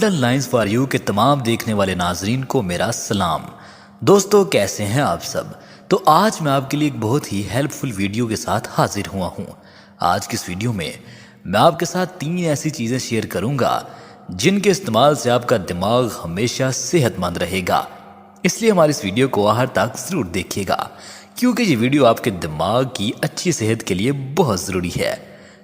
Golden lines for you کے تمام دیکھنے والے ناظرین کو میرا سلام۔ دوستو کیسے ہیں آپ سب؟ تو آج میں آپ کے لیے ایک بہت ہی ہیلپ فل ویڈیو کے ساتھ حاضر ہوا ہوں۔ آج کی اس ویڈیو میں آپ کے ساتھ 3 ایسی چیزیں شیئر کروں گا جن کے استعمال سے آپ کا دماغ ہمیشہ صحت مند رہے گا۔ اس لیے ہماری اس ویڈیو کو آخر تک ضرور دیکھیے گا، کیونکہ یہ ویڈیو آپ کے دماغ کی اچھی صحت کے لیے بہت ضروری ہے۔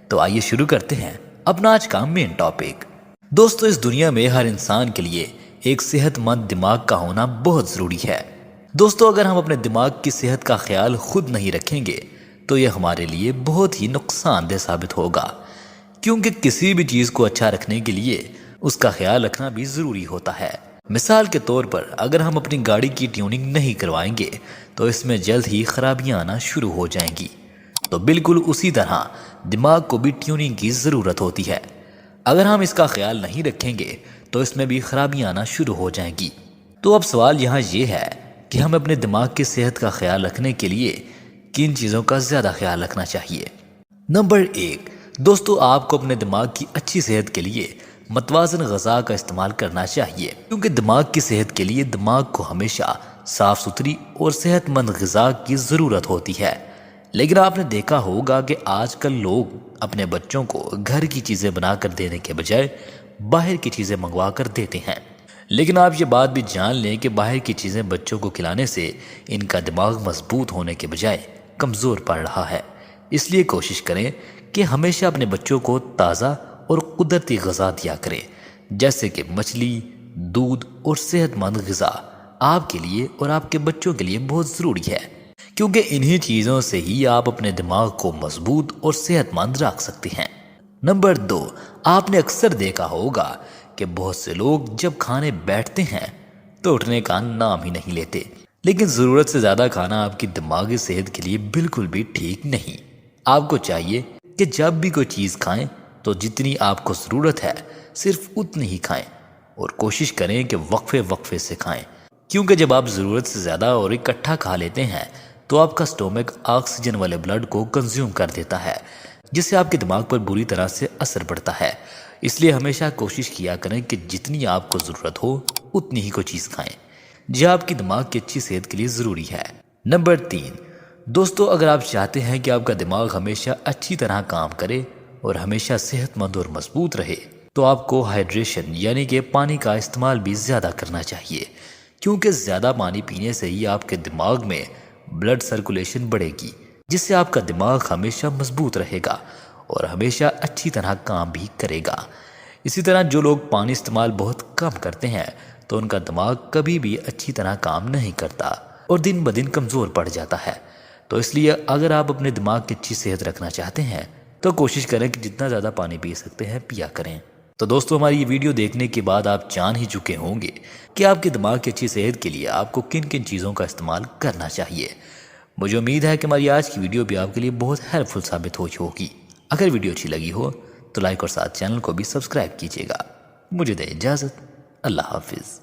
تو آئیے شروع کرتے ہیں اپنا آج کا مین ٹاپک۔ دوستو اس دنیا میں ہر انسان کے لیے ایک صحت مند دماغ کا ہونا بہت ضروری ہے۔ دوستو اگر ہم اپنے دماغ کی صحت کا خیال خود نہیں رکھیں گے تو یہ ہمارے لیے بہت ہی نقصان دہ ثابت ہوگا، کیونکہ کسی بھی چیز کو اچھا رکھنے کے لیے اس کا خیال رکھنا بھی ضروری ہوتا ہے۔ مثال کے طور پر اگر ہم اپنی گاڑی کی ٹیوننگ نہیں کروائیں گے تو اس میں جلد ہی خرابیاں آنا شروع ہو جائیں گی۔ تو بالکل اسی طرح دماغ کو بھی ٹیوننگ کی ضرورت ہوتی ہے۔ اگر ہم اس کا خیال نہیں رکھیں گے تو اس میں بھی خرابیاں آنا شروع ہو جائیں گی۔ تو اب سوال یہاں یہ ہے کہ ہمیں اپنے دماغ کی صحت کا خیال رکھنے کے لیے کن چیزوں کا زیادہ خیال رکھنا چاہیے؟ نمبر 1، دوستو آپ کو اپنے دماغ کی اچھی صحت کے لیے متوازن غذا کا استعمال کرنا چاہیے، کیونکہ دماغ کی صحت کے لیے دماغ کو ہمیشہ صاف ستھری اور صحت مند غذا کی ضرورت ہوتی ہے۔ لیکن آپ نے دیکھا ہوگا کہ آج کل لوگ اپنے بچوں کو گھر کی چیزیں بنا کر دینے کے بجائے باہر کی چیزیں منگوا کر دیتے ہیں۔ لیکن آپ یہ بات بھی جان لیں کہ باہر کی چیزیں بچوں کو کھلانے سے ان کا دماغ مضبوط ہونے کے بجائے کمزور پڑ رہا ہے۔ اس لیے کوشش کریں کہ ہمیشہ اپنے بچوں کو تازہ اور قدرتی غذا دیا کریں، جیسے کہ مچھلی، دودھ اور صحت مند غذا آپ کے لیے اور آپ کے بچوں کے لیے بہت ضروری ہے، کیونکہ انہی چیزوں سے ہی آپ اپنے دماغ کو مضبوط اور صحت مند رکھ سکتے ہیں۔ نمبر 2، آپ نے اکثر دیکھا ہوگا کہ بہت سے لوگ جب کھانے بیٹھتے ہیں تو اٹھنے کا نام ہی نہیں لیتے، لیکن ضرورت سے زیادہ کھانا آپ کی دماغی صحت کے لیے بالکل بھی ٹھیک نہیں۔ آپ کو چاہیے کہ جب بھی کوئی چیز کھائیں تو جتنی آپ کو ضرورت ہے صرف اتنی ہی کھائیں، اور کوشش کریں کہ وقفے سے کھائیں، کیونکہ جب آپ ضرورت سے زیادہ اور اکٹھا کھا لیتے ہیں تو آپ کا سٹومک آکسیجن والے بلڈ کو کنزیوم کر دیتا ہے، جس سے آپ کے دماغ پر بری طرح سے اثر پڑتا ہے۔ اس لیے ہمیشہ کوشش کیا کریں کہ جتنی آپ کو ضرورت ہو اتنی ہی کوئی چیز کھائیں، جو آپ کی دماغ کی اچھی صحت کے لیے ضروری ہے۔ نمبر 3، دوستو اگر آپ چاہتے ہیں کہ آپ کا دماغ ہمیشہ اچھی طرح کام کرے اور ہمیشہ صحت مند اور مضبوط رہے تو آپ کو ہائیڈریشن یعنی کہ پانی کا استعمال بھی زیادہ کرنا چاہیے، کیونکہ زیادہ پانی پینے سے ہی آپ کے دماغ میں بلڈ سرکولیشن بڑھے گی، جس سے آپ کا دماغ ہمیشہ مضبوط رہے گا اور ہمیشہ اچھی طرح کام بھی کرے گا۔ اسی طرح جو لوگ پانی استعمال بہت کم کرتے ہیں تو ان کا دماغ کبھی بھی اچھی طرح کام نہیں کرتا اور دن بدن کمزور پڑ جاتا ہے۔ تو اس لیے اگر آپ اپنے دماغ کی اچھی صحت رکھنا چاہتے ہیں تو کوشش کریں کہ جتنا زیادہ پانی پی سکتے ہیں پیا کریں۔ تو دوستو ہماری یہ ویڈیو دیکھنے کے بعد آپ جان ہی چکے ہوں گے کہ آپ کے دماغ کی اچھی صحت کے لیے آپ کو کن کن چیزوں کا استعمال کرنا چاہیے۔ مجھے امید ہے کہ ہماری آج کی ویڈیو بھی آپ کے لیے بہت ہیلپ فل ثابت ہوگی۔ اگر ویڈیو اچھی لگی ہو تو لائک اور ساتھ چینل کو بھی سبسکرائب کیجیے گا۔ مجھے دیں اجازت، اللہ حافظ۔